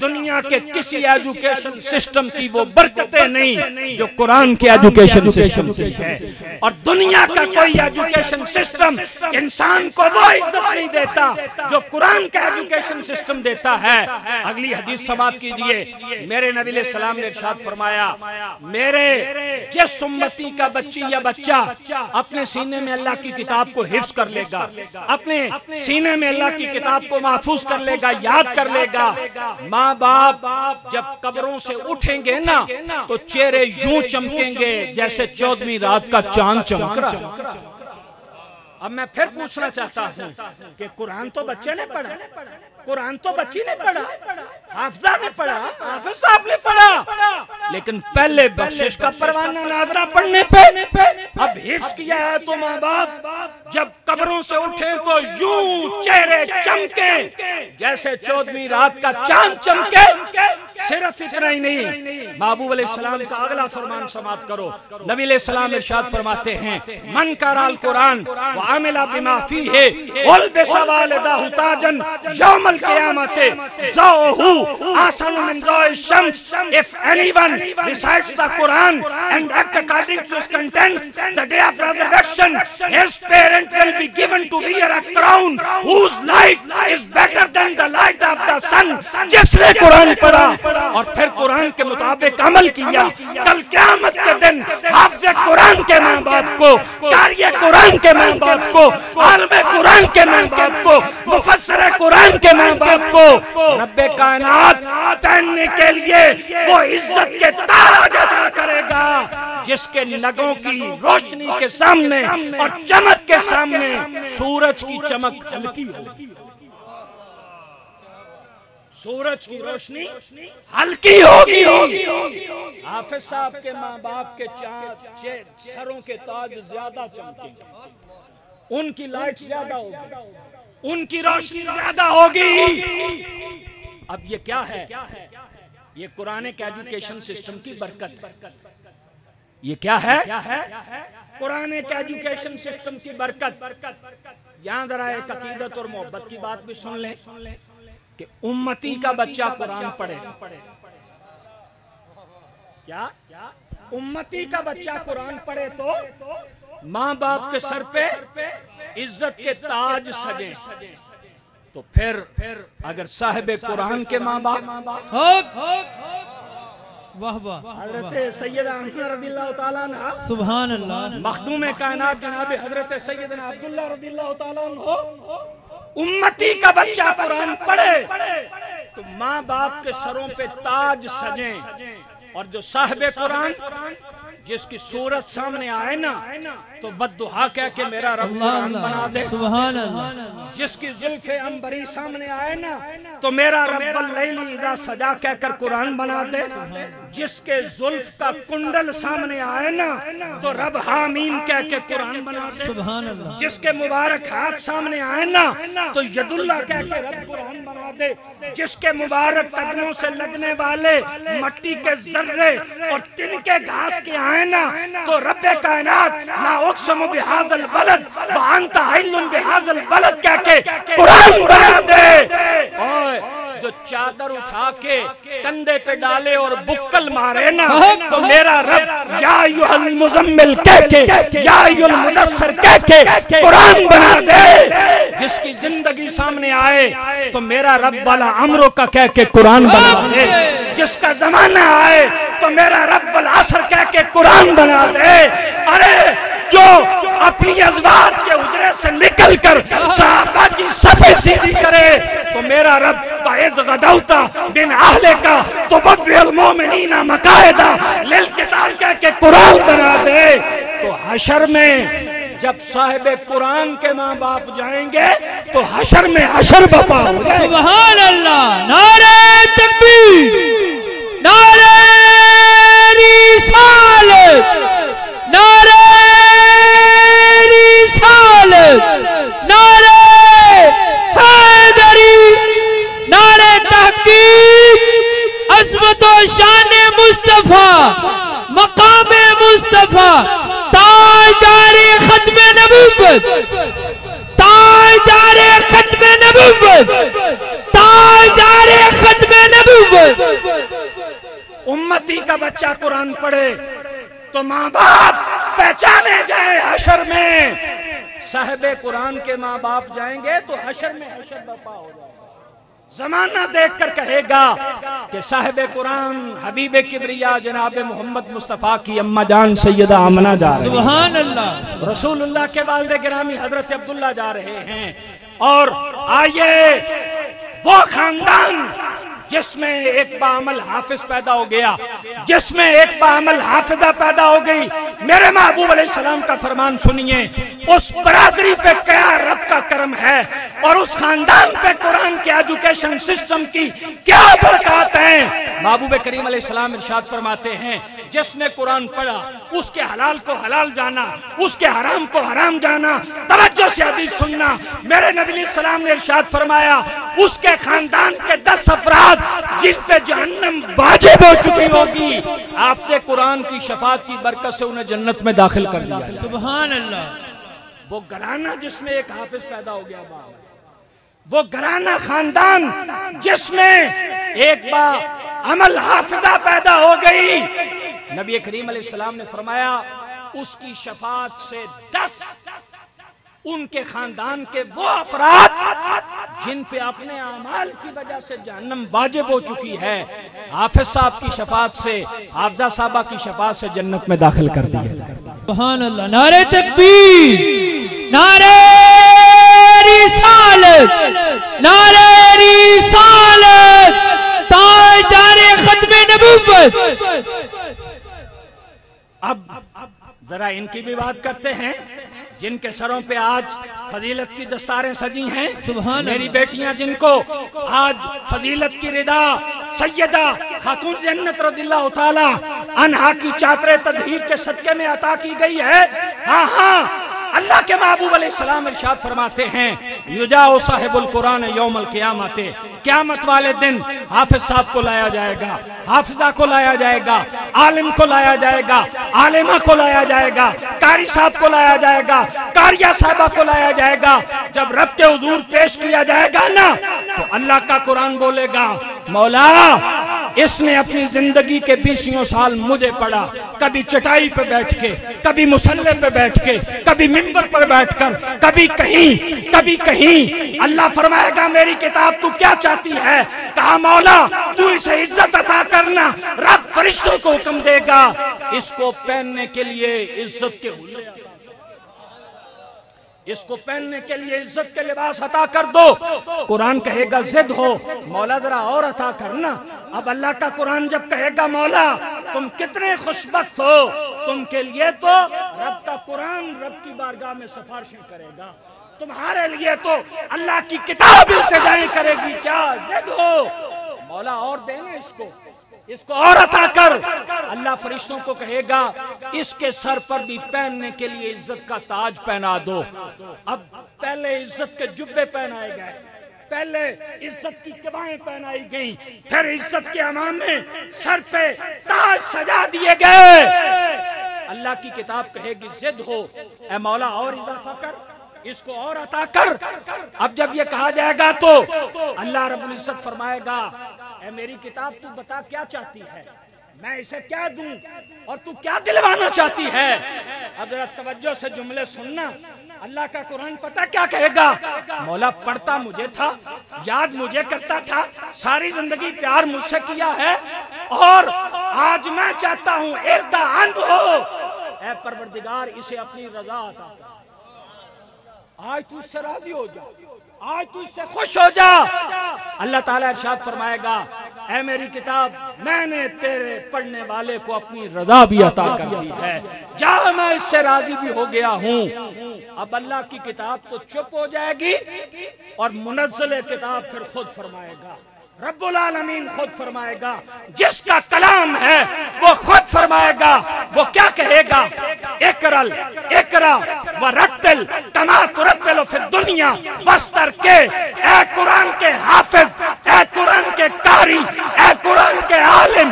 دنیا کے کسی ایجوکیشن سسٹم کی وہ برکتیں نہیں جو قرآن کے ایجوکیشن سسٹم سے ہے، اور دنیا کا کوئی ایجوکیشن سسٹم انسان کو وہ عزت نہیں دیتا جو قرآن کا ایجوکیشن سسٹم دیتا ہے۔ اگلی حدیث سماعت کیجئے۔ میرے نبی علیہ السلام نے ارشاد فرمایا میرے جس امتی کا بچی یا بچہ اپنے سینے میں اللہ کی کتاب کو حفظ کر لے گا، اپنے سینے میں اللہ کی کتاب کو محفوظ کر لے گا، یاد کر لے گا، ماں باپ جب قبروں سے اٹھیں گے نا تو چہرے یوں چمکیں گے جیسے 14ویں رات کا چاند چمک رہا۔ اب میں پھر پوچھنا چاہتا ہوں کہ قرآن تو بچے نے پڑھا، قرآن تو بچی نے پڑھا، حافظہ نے پڑھا، حافظ صاحب نے پڑھا، لیکن پہلے بخشش کا پروانہ نادرہ پڑھنے پہ اب حفظ کیا ہے تو ماں باپ جب قبروں سے اٹھیں تو یوں چہرے چمکیں جیسے 14ویں رات کا چاند چمکے۔ صرف اتنا ہی نہیں، محبوب علیہ السلام کا اگلا فرمان سماعت کرو۔ نبی علیہ السلام ارشاد فرماتے ہیں من قرأ القرآن وعمل بما فیہ البس والدہ تاجا یوم القیامت ضوءہ احسن من ضوء الشمس۔ If anyone recites the Quran and act according to its contents, the day of resurrection his parent will be given to wear a crown whose light is better than the light of the sun۔ جس نے قرآن پڑھا اور پھر قرآن کے مطابق عمل کیا، کل قیامت کے دن حافظ قرآن کے ماں باپ کو، قاری قرآن کے ماں باپ کو، عالم قرآن کے ماں باپ کو، مفسر قرآن کے ماں باپ کو رب کائنات پہننے کے لیے وہ عزت کے تاج عطا کرے گا جس کے نگوں کی روشنی کے سامنے اور چمک کے سامنے سورج کی چمک ہلکی ہوگی، سورج کی روشنی ہلکی ہوگی۔ حافظ صاحب کے ماں باپ کے سروں کے تاج زیادہ چمکیں گے، ان کی لائٹ زیادہ ہوگی، ان کی روشنی زیادہ ہوگی۔ اب یہ کیا ہے؟ یہ قرآن کے ایجوکیشن سسٹم کی برکت ہے۔ یہ کیا ہے؟ قرآن کے ایجوکیشن سسٹم کی برکت۔ یہاں ذرا ایک عقیدت اور محبت کی بات بھی سن لیں کہ امتی کا بچہ قرآن پڑھے، کیا امتی کا بچہ قرآن پڑھے تو ماں باپ کے سر پہ عزت کے تاج سجے، تو پھر اگر صاحب قرآن کے ماں باپ حضرت سیدہ آمنہ رضی اللہ تعالیٰ عنہ، سبحان اللہ، مخدوم کائنات جناب حضرت سیدنا عبداللہ رضی اللہ تعالیٰ عنہ، امتی کا بچہ قرآن پڑھے تو ماں باپ کے سروں پہ تاج سجیں، اور جو صاحب قرآن جس کی صورت سامنے آئے نا تو والضحیٰ کہہ کے میرا رب قرآن بنا دے، سبحان اللہ، جس کی زلف عنبری سامنے آئے نا تو میرا رب اللیل اذا سجا کہہ کر قرآن بنا دے، جس کے زلف کا کنڈل سامنے آئے نا تو رب حامین کہہ کے قرآن بنا دے، سبحان اللہ، جس کے مبارک ہاتھ سامنے آئے نا تو ید اللہ کہہ کے رب قرآن بنا دے، جس کے مبارک قدموں سے لگنے والے مٹی کے ذرے اور تنکے گھاس کے آئے نا تو رب کائنات لا اقسم بہذا البلد وانت حل بہذا البلد کہہ کے قرآن بنا دے۔ جو چادر اٹھا کے کندھے پہ ڈالے اور بکل مارے نا تو میرا رب یا ایھا المزمل کہہ کے یا ایھا المدثر کہہ کے قرآن بنا دے، جس کی زندگی سامنے آئے تو میرا رب والا عمرو کا کہہ کے قرآن بنا دے، جس کا زمانہ آئے تو میرا رب والعصر کہہ کے قرآن بنا دے۔ ارے جو اپنی ازواج کے حجرے سے نکل کر صحابہ کی صفیں سیدھی کرے تو میرا رب فَإِذْ غَدَوْتَ مِنْ أَهْلِكَ تُبَوِّئُ الْمُؤْمِنِينَ مَقَاعِدَ لِلْقِتَالِ کہہ کے قرآن بنا دے۔ تو حشر میں جب صاحب قرآن کے ماں باپ جائیں گے تو حشر میں حشر بپا ہوگا۔ سبحان اللہ، نعرہ تکبیر، نعرہ رسالت، نعرہ رسالت، نعرہ حیدری، نعرہ عظمت و شان مصطفیٰ، مقام مصطفیٰ، تاجدار ختم نبوت، تاجدار ختم نبوت، تاجدار ختم نبوت۔ امتی کا بچہ قرآن پڑھے تو ماں باپ پہچانے جائیں حشر میں، صاحب قرآن کے ماں باپ جائیں گے تو حشر میں حشر برپا ہو جائے گا۔ زمانہ دیکھ کر کہے گا کہ صاحب قرآن حبیب کبریا جناب محمد مصطفیٰ کی اماں جان سیدہ آمنہ جا رہی ہیں، سبحان اللہ، رسول اللہ کے والد گرامی حضرت عبداللہ جا رہے ہیں، اور آئیے وہ خاندان جس میں ایک بعمل حافظ پیدا ہو گیا، جس میں ایک بعمل حافظہ پیدا ہو گئی، میرے محبوب علیہ السلام کا فرمان سنیے، اس برادری پہ کیا رب کا کرم ہے اور اس خاندان پہ قرآن کے ایجوکیشن سسٹم کی کیا برکات ہیں۔ محبوب کریم علیہ السلام ارشاد فرماتے ہیں جس نے قرآن پڑھا اس کے حلال کو حلال جانا، اس کے حرام کو حرام جانا، توجہ سے حدیث سننا، میرے نبی علیہ السلام نے ارشاد فرمایا اس کے خاندان کے 10 افراد جن پہ جہنم واجب ہو چکی ہوگی، آپ سے قرآن کی شفاعت کی برکت سے انہیں جنت میں داخل کر دیا۔ سبحان اللہ، وہ گھرانہ جس میں ایک حافظ پیدا ہو گیا، وہ گھرانہ خاندان جس میں ایک عمل حافظہ پیدا ہو گئی، نبی کریم علیہ السلام نے فرمایا اس کی شفاعت سے 10 ان کے خاندان کے وہ افراد جن پہ اپنے اعمال کی وجہ سے جہنم واجب ہو چکی ہے، حافظ صاحب کی شفاعت سے، حافظہ صاحبہ کی شفاعت سے جنت میں داخل کر دیا جائے۔ سبحان اللہ، نعرہ تکبیر، نعرہ رسالت، نعرہ رسالت، تاجدار ختم نبوت۔ اب ذرا ان کی بھی بات کرتے ہیں جن کے سروں پہ آج فضیلت کی دستاریں سجی ہیں، سبحان میری بیٹیاں جن کو آج فضیلت کی رضا سیدہ خاتون جنت رضی اللہ تعالی عنہا کی چادر تطہیر کے صدقے میں عطا کی گئی ہے۔ ہاں ہاں، اللہ کے محبوب علیہ السلام ارشاد فرماتے ہیں یجاء صاحب القرآن یوم القیامت، قیامت والے دن حافظ صاحب کو لایا جائے گا، حافظہ کو لایا جائے گا، عالم کو لایا جائے گا، عالمہ کو لایا جائے گا، قاری صاحب کو لایا جائے گا، قاریہ صاحبہ کو لایا جائے گا۔ جب رب کے حضور پیش کیا جائے گا نا تو اللہ کا قرآن بولے گا مولا اس نے اپنی زندگی کے 20 سال مجھے پڑھا، کبھی چٹائی پہ بیٹھ کے، کبھی مصلی پہ بیٹھ کے، کبھی منبر پر بیٹھ کر، کبھی کہیں کبھی کہیں۔ اللہ فرمائے گا میری کتاب تو کیا چاہتی ہے؟ کہا مولا تو اسے عزت عطا کرنا۔ رب فرشتوں کو حکم دے گا اس کو پہننے کے لیے عزت کے حلے، اس کو پہننے کے لیے عزت کے لباس عطا کر دو۔ قرآن کہے گا زد ہو، مولا ذرا اور عطا کرنا۔ اب اللہ کا قرآن جب کہے گا مولا تم کتنے خوشبخت ہو، تم کے لیے تو رب کا قرآن رب کی بارگاہ میں سفارشیں کرے گا، تمہارے لیے تو اللہ کی کتاب التجائیں کرے گی۔ کیا زد ہو، مولا اور دینے اس کو اور عطا کر۔ اللہ فرشتوں کو کہے گا اس کے سر پر بھی پہننے کے لیے عزت کا تاج پہنا دو۔ اب پہلے عزت کے جبے پہنائے گئے، پہلے عزت کی قبائیں پہنائی گئی، پھر عزت کے امامے سر پہ تاج سجا دیے گئے۔ اللہ کی کتاب کہے گی زد ہو، اے مولا اور اضافہ کر، اس کو اور عطا کر۔ اب جب یہ کہا جائے گا تو اللہ رب العزت فرمائے گا اے میری کتاب تو بتا کیا چاہتی ہے، میں اسے کیا دوں اور تو کیا دلوانا چاہتی ہے۔ اب ذرا توجہ سے جملے سننا، اللہ کا قرآن پتہ کیا کہے گا؟ مولا پڑھتا مجھے تھا، یاد مجھے کرتا تھا، ساری زندگی پیار مجھ سے کیا ہے، اور آج میں چاہتا ہوں ارضا عنہ ہو، اے پروردگار اسے اپنی رضا عطا کر۔ آج تو اس سے راضی ہو جا، آج تو اس سے خوش ہو جا۔ اللہ تعالیٰ ارشاد فرمائے گا اے میری کتاب میں نے تیرے پڑھنے والے کو اپنی رضا بھی عطا کر دی ہے، جا میں اس سے راضی بھی ہو گیا ہوں۔ اب اللہ کی کتاب تو چپ ہو جائے گی اور منزل کتاب پھر خود فرمائے گا، رب العالمین خود فرمائے گا، جس کا کلام ہے وہ خود فرمائے گا۔ وہ کیا کہے گا؟ اقرا ورتل کما ترتل فی الدنیا واستر کے، اے قرآن کے حافظ، اے قرآن کے قاری، اے قرآن کے عالم،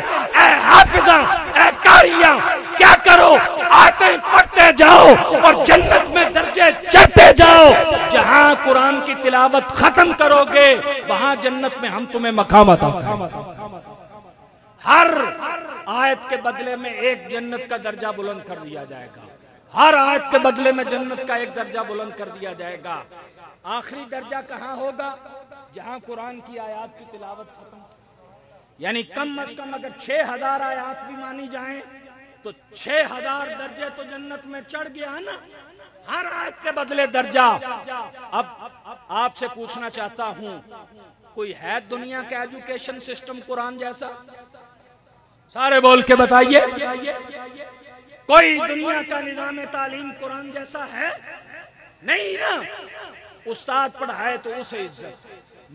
کرو، آیتیں پڑھتے جاؤ اور جنت میں درجے چڑھتے جاؤ۔ جہاں قرآن کی تلاوت ختم کرو گے وہاں جنت میں ہم تمہیں مقام عطا کریں گے۔ ہر آیت کے بدلے میں ایک جنت کا درجہ بلند کر دیا جائے گا، ہر آیت کے بدلے میں جنت کا ایک درجہ بلند کر دیا جائے گا۔ آخری درجہ کہاں ہوگا؟ جہاں قرآن کی آیات کی تلاوت ختم، یعنی کم از کم اگر 6000 آیات بھی مانی جائیں تو 6000 درجے تو جنت میں چڑھ گیا نا، ہر آیت کے بدلے درجہ۔ اب آپ سے پوچھنا چاہتا ہوں، کوئی ہے دنیا کا ایجوکیشن سسٹم قرآن جیسا؟ سارے بول کے بتائیے، کوئی دنیا کا نظام تعلیم قرآن جیسا ہے؟ نہیں نا۔ استاد پڑھائے تو اسے عزت،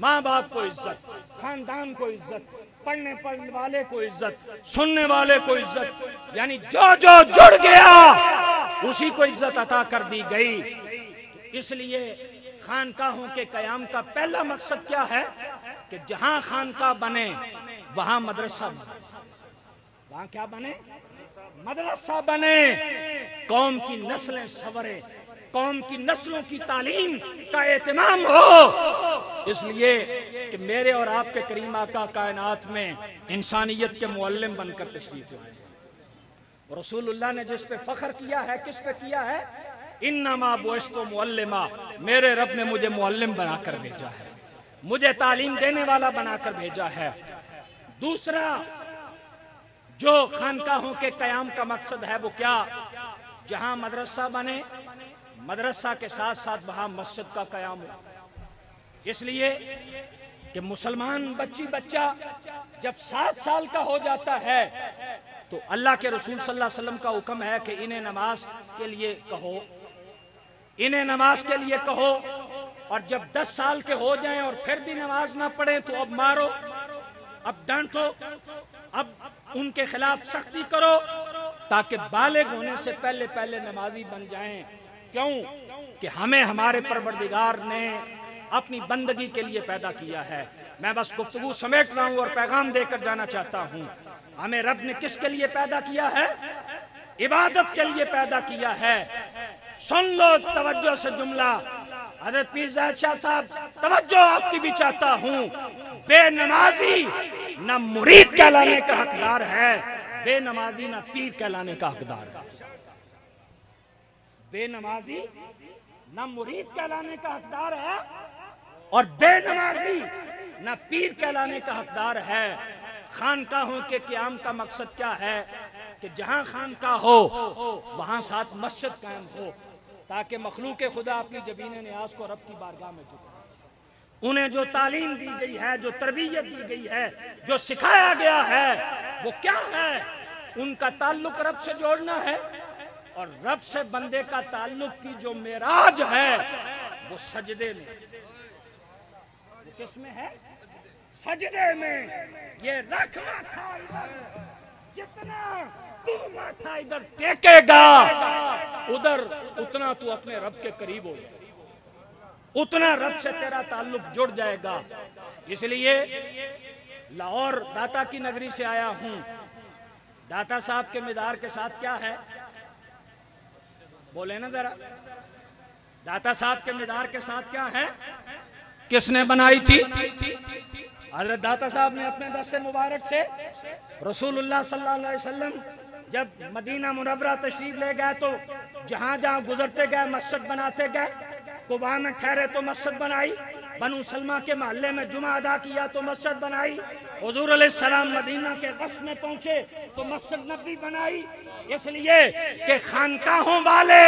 ماں باپ کو عزت، خاندان کو عزت، پڑھنے والے کو عزت، سننے والے کو عزت، یعنی جو جو جڑ گیا اسی کو عزت عطا کر دی گئی۔ اس لیے خانقاہوں کے قیام کا پہلا مقصد کیا ہے کہ جہاں خانقاہ بنے وہاں مدرسہ بنے، وہاں کیا بنے؟ مدرسہ بنے، قوم کی نسلیں سنورے، قوم کی نسلوں کی تعلیم کا اہتمام ہو۔ اس لیے کہ میرے اور آپ کے کریم آقا کائنات میں انسانیت کے معلم بن کر تشریف لائے۔ رسول اللہ نے جس پہ فخر کیا ہے، کس پہ کیا ہے؟ انما بعثت معلما، میرے رب نے مجھے معلم بنا کر بھیجا ہے، مجھے تعلیم دینے والا بنا کر بھیجا ہے۔ دوسرا جو خانقاہوں کے قیام کا مقصد ہے وہ کیا؟ جہاں مدرسہ بنے، مدرسہ کے ساتھ ساتھ وہاں مسجد کا قیام ہو۔ اس لیے کہ مسلمان بچہ جب 7 سال کا ہو جاتا ہے تو اللہ کے رسول صلی اللہ علیہ وسلم کا حکم ہے کہ انہیں نماز کے لیے کہو، انہیں نماز کے لیے کہو، اور جب 10 سال کے ہو جائیں اور پھر بھی نماز نہ پڑھیں تو اب مارو، اب ڈانٹو، اب ان کے خلاف سختی کرو تاکہ بالغ ہونے سے پہلے پہلے نمازی بن جائیں۔ کیوں؟ کہ ہمیں ہمارے پروردگار نے اپنی بندگی کے لیے پیدا کیا ہے۔ میں بس گفتگو سمیٹ رہا ہوں اور پیغام دے کر جانا چاہتا ہوں۔ ہمیں رب نے کس کے لیے پیدا کیا ہے؟ عبادت کے لیے پیدا کیا ہے۔ سن لو توجہ سے جملہ، حضرت پیر زاہد شاہ صاحب توجہ آپ کی بھی چاہتا ہوں۔ بے نمازی نہ مرید کہلانے کا حقدار ہے، بے نمازی نہ پیر کہلانے کا حقدار ہے۔ بے نمازی نہ مرید کہلانے کا حقدار ہے اور بے نمازی نہ پیر کہلانے کا حقدار ہے۔ خانقاہوں کے قیام کا مقصد کیا ہے؟ کہ جہاں خانقاہ ہو وہاں ساتھ مسجد قائم ہو تاکہ مخلوق خدا اپنی جبین نیاز کو رب کی بارگاہ میں جھکائے۔ انہیں جو تعلیم دی گئی ہے، جو تربیت دی گئی ہے، جو سکھایا گیا ہے وہ کیا ہے؟ ان کا تعلق رب سے جوڑنا ہے، اور رب سے بندے کا تعلق کی جو معراج ہے وہ سجدے میں، وہ کس میں ہے؟ سجدے میں۔ یہ رکھ ماتھا ادھر، جتنا تو ماتھا ادھر ٹیکے گا ادھر اتنا تو اپنے رب کے قریب ہو جائے، اتنا رب سے تیرا تعلق جڑ جائے گا۔ اس لیے لاہور داتا کی نگری سے آیا ہوں۔ داتا صاحب کے مزار کے ساتھ کیا ہے؟ بولے نا ذرا، داتا صاحب کے مزار کے ساتھ کیا ہے؟ کس نے بنائی تھی؟ حضرت داتا صاحب نے اپنے دست مبارک سے رسول اللہ صلی اللہ علیہ وسلم جب مدینہ منورہ تشریف لے گئے تو جہاں جہاں گزرتے گئے مسجد بناتے گئے۔ قباء میں ٹھہرے تو مسجد بنائی، بنو سلمہ کے محلے میں جمعہ ادا کیا تو مسجد بنائی، حضور علیہ السلام مدینہ کے قصر میں پہنچے تو مسجد نبوی بنائی۔ اس لیے کہ خانقاہوں والے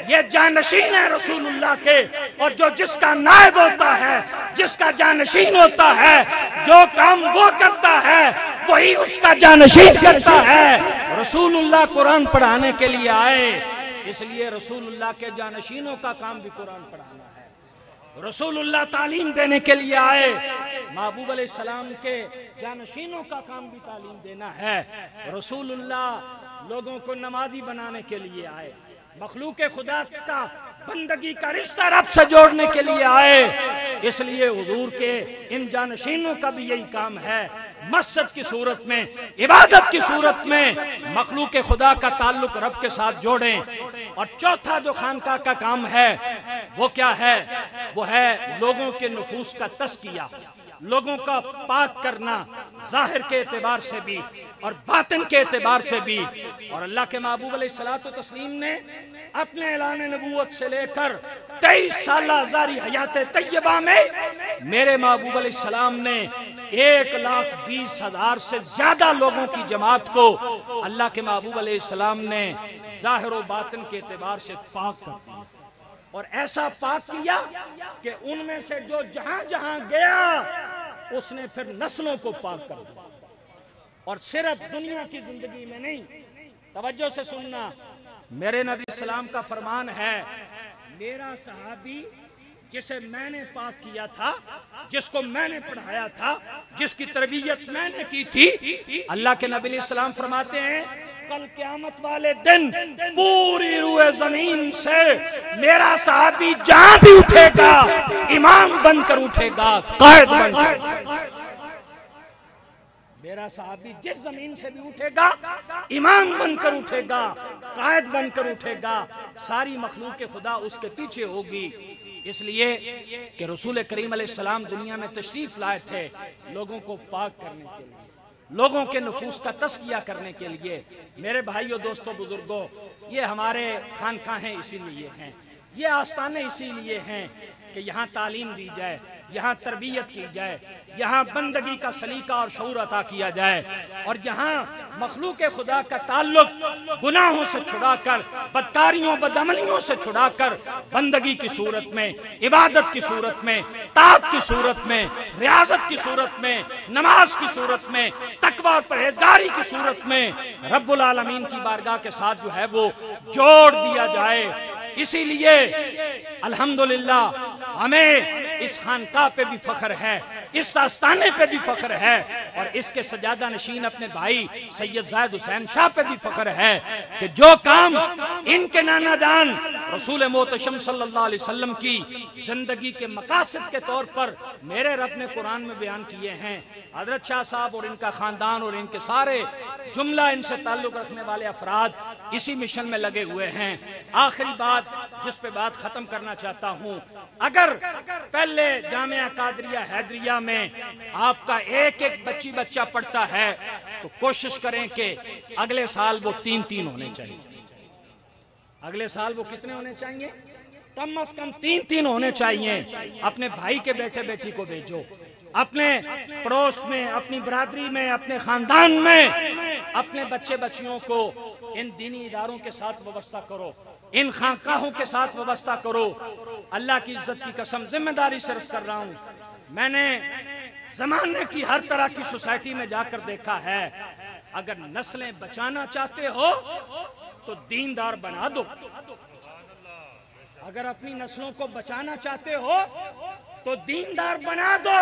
یہ جانشین ہیں رسول اللہ کے، اور جو جس کا نائب ہوتا ہے، جس کا جانشین ہوتا ہے، جو کام وہ کرتا ہے وہی اس کا جانشین کرتا ہے۔ رسول اللہ قرآن پڑھانے کے لیے آئے، اس لیے رسول اللہ کے جانشینوں کا کام بھی قرآن پڑھانا ہے۔ رسول اللہ تعلیم دینے کے لیے آئے، محبوب علیہ السلام کے جانشینوں کا کام بھی تعلیم دینا ہے۔ رسول اللہ لوگوں کو نمازی بنانے کے لیے آئے، مخلوق خدا کا بندگی کا رشتہ رب سے جوڑنے کے لیے آئے۔ اس لیے حضور کے ان جانشینوں کا بھی یہی کام ہے، مسجد کی صورت میں، عبادت کی صورت میں مخلوق خدا کا تعلق رب کے ساتھ جوڑیں۔ اور چوتھا جو خانقاہ کا کام ہے وہ کیا ہے؟ وہ ہے لوگوں کے نفوس کا تزکیہ، لوگوں کا پاک کرنا، ظاہر کے اعتبار سے بھی اور باطن کے اعتبار سے بھی۔ اور اللہ کے محبوب علیہ الصلوۃ والتسلیم نے اپنے اعلان نبوت سے لے کر 23 سالہ ظاہری حیات طیبہ میں میرے محبوب علیہ السلام نے 1,20,000 سے زیادہ لوگوں کی جماعت کو اللہ کے محبوب علیہ السلام نے ظاہر و باطن کے اعتبار سے پاک کر دیا، اور ایسا پاک کیا کہ ان میں سے جو جہاں جہاں گیا اس نے پھر نسلوں کو پاک کر دیا۔ اور صرف دنیا کی زندگی میں نہیں، توجہ سے سننا، میرے نبی السلام کا فرمان ہے، میرا صحابی جسے میں نے پاک کیا تھا، جس کو میں نے پڑھایا تھا، جس کی تربیت میں نے کی تھی، اللہ کے نبی علیہ السلام فرماتے ہیں کل قیامت والے دن پوری روئے زمین سے میرا صحابی جہاں بھی اٹھے گا امام بن کر اٹھے گا، قائد بن کر۔ میرا صحابی جس زمین سے بھی اٹھے گا امام بن کر اٹھے گا، قائد بن کر اٹھے گا، ساری مخلوق خدا اس کے پیچھے ہوگی۔ اس لیے کہ رسول کریم علیہ السلام دنیا میں تشریف لائے تھے لوگوں کو پاک کرنے کے لیے، لوگوں کے نفوس کا تزکیہ کرنے کے لیے۔ میرے بھائیوں، دوستوں، بزرگوں، یہ ہمارے خانقاہیں اسی لیے ہیں، یہ آستانے اسی لیے ہیں کہ یہاں تعلیم دی جائے، یہاں تربیت کی جائے، یہاں بندگی کا سلیقہ اور شعور عطا کیا جائے، اور یہاں مخلوق خدا کا تعلق گناہوں سے چھڑا کر، بدکاریوں بدعملیوں سے چھڑا کر بندگی کی صورت میں، عبادت کی صورت میں، طاعت کی صورت میں، ریاضت کی صورت میں، نماز کی صورت میں، تقوی اور پرہیزگاری کی صورت میں رب العالمین کی بارگاہ کے ساتھ جو ہے وہ جوڑ دیا جائے۔ اسی لیے الحمدللہ ہمیں اس خانقاہ پہ بھی فخر ہے، اس آستانے پہ بھی فخر ہے، اور اس کے سجادہ نشین اپنے بھائی سید زاہد حسین شاہ پہ بھی فخر ہے کہ جو کام ان کے نانا جان رسول محتشم صلی اللہ علیہ وسلم کی زندگی کے مقاصد کے طور پر میرے رب نے قرآن میں بیان کیے ہیں، حضرت شاہ صاحب اور ان کا خاندان اور ان کے سارے جملہ ان سے تعلق رکھنے والے افراد اسی مشن میں لگے ہوئے ہیں۔ آخری بات جس پہ بات ختم کرنا چاہتا ہوں، اگر پہلے جامعہ قادریہ حیدریہ میں آپ کا ایک بچہ پڑھتا ہے تو کوشش کریں کہ اگلے سال وہ 3 ہونے چاہیے۔ اگلے سال وہ کتنے ہونے چاہیے؟ کم از کم 3 ہونے چاہیے۔ اپنے بھائی کے بیٹے بیٹی کو بھیجو، اپنے پڑوس میں، اپنی برادری میں، اپنے خاندان میں اپنے بچے بچیوں کو ان دینی اداروں کے ساتھ وابستہ کرو، ان خانقاہوں کے ساتھ وابستہ کرو۔ اللہ کی عزت کی قسم ذمہ داری سے عرض کر رہا ہوں، میں نے زمانے کی ہر طرح کی سوسائٹی میں جا کر دیکھا ہے، اگر نسلیں بچانا چاہتے ہو تو دیندار بنا دو، اگر اپنی نسلوں کو بچانا چاہتے ہو تو دیندار بنا دو،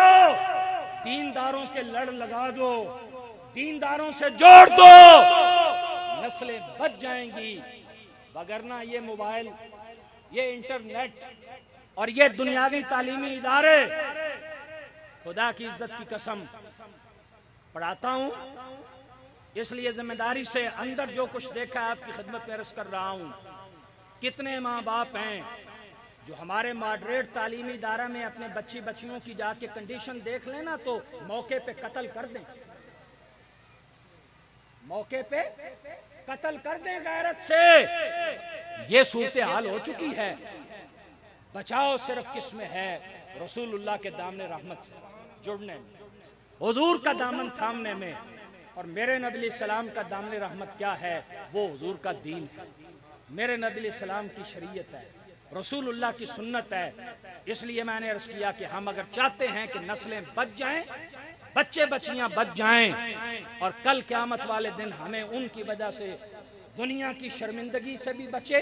دینداروں کے لڑ لگا دو، دینداروں سے جوڑ دو، نسلیں بچ جائیں گی۔ وگرنہ یہ موبائل، یہ انٹرنیٹ اور یہ دنیاوی تعلیمی ادارے، خدا کی عزت کی قسم پڑھاتا ہوں اس لیے ذمہ داری سے اندر جو کچھ دیکھا ہے آپ کی خدمت میں عرض کر رہا ہوں۔ کتنے ماں باپ ہیں جو ہمارے ماڈریٹ تعلیمی ادارہ میں اپنے بچیوں کی جا کے کنڈیشن دیکھ لینا تو موقع پہ قتل کر دیں، موقع پہ قتل کر دیں غیرت سے۔ یہ صورتحال ہو چکی ہے۔ بچاؤ صرف کس میں ہے؟ رسول اللہ کے دامن رحمت سے جڑنے میں، حضور کا دامن تھامنے میں۔ اور میرے نبی علیہ السلام کا دامن رحمت کیا ہے؟ وہ حضور کا دین ہے، میرے نبی علیہ السلام کی شریعت ہے، رسول اللہ کی سنت ہے۔ اس لیے میں نے عرض کیا کہ ہم اگر چاہتے ہیں کہ نسلیں بچ جائیں، بچے بچیاں بچ جائیں، اور کل قیامت والے دن ہمیں ان کی وجہ سے دنیا کی شرمندگی سے بھی بچیں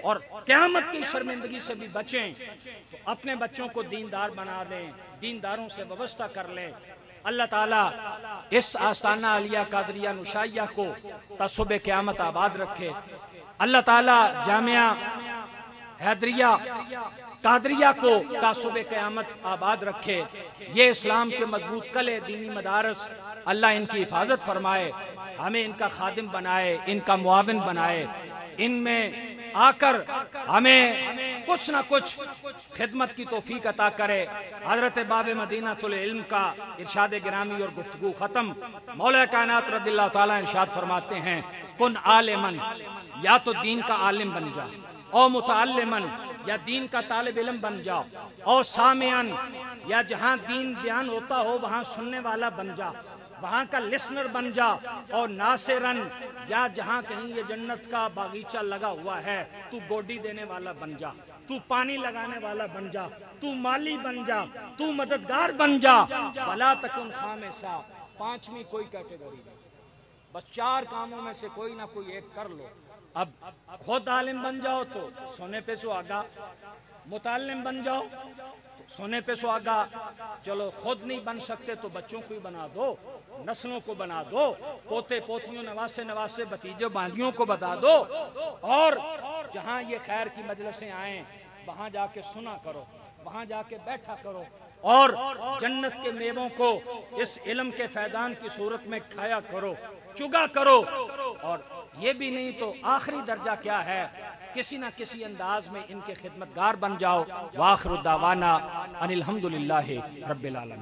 اور قیامت کی شرمندگی سے بھی بچیں، تو اپنے بچوں کو دیندار بنا دیں، دینداروں سے وابستہ کر لیں۔ اللہ تعالیٰ اس آستانہ علیہ قادریہ نشائیہ کو تا صبح قیامت آباد رکھے۔ اللہ تعالیٰ جامعہ حیدریہ قادریہ کو تعصب قیامت آباد رکھے، یہ اسلام کے مضبوط قلعے دینی مدارس اللہ ان کی حفاظت فرمائے، ہمیں ان کا خادم بنائے، ان کا معاون بنائے، ان میں آ کر ہمیں کچھ نہ کچھ خدمت کی توفیق عطا کرے۔ حضرت باب مدینہ العلم کا ارشاد گرامی اور گفتگو ختم۔ مولا کائنات رضی اللہ تعالیٰ ارشاد فرماتے ہیں، کن عالمن، یا تو دین کا عالم بن جا، او متعلمن، یا دین کا طالب علم بن جاؤ، او سامعن، یا جہاں دین بیان ہوتا ہو وہاں سننے والا بن جا، وہاں کا لسنر بن جا، اور ناصرن، یا جہاں کہیں یہ جنت کا باغیچہ لگا ہوا ہے تو گوڈی دینے والا بن جا، تو پانی لگانے والا بن جا، تو مالی بن جا، تو مددگار بن جا، ولا تکن خامسا، پانچویں کوئی کیٹیگری نہیں، بس چار کاموں میں سے کوئی نہ کوئی ایک کر لو۔ اب خود عالم بن جاؤ تو سونے پہ سہاگا، متعلم بن جاؤ تو سونے پہ سہاگا، چلو خود نہیں بن سکتے تو بچوں کو ہی بنا دو، نسلوں کو بنا دو، پوتے پوتیوں نواسے بھتیجوں باندیوں کو بتا دو، اور جہاں یہ خیر کی مجلسیں آئیں وہاں جا کے سنا کرو، وہاں جا کے بیٹھا کرو، اور جنت کے میووں کو اس علم کے فیضان کی صورت میں کھایا کرو، چگا کرو۔ اور یہ بھی نہیں تو آخری درجہ کیا ہے، کسی نہ کسی انداز میں ان کے خدمتگار بن جاؤ۔ وآخر دعوانا ان الحمدللہ رب العالمین۔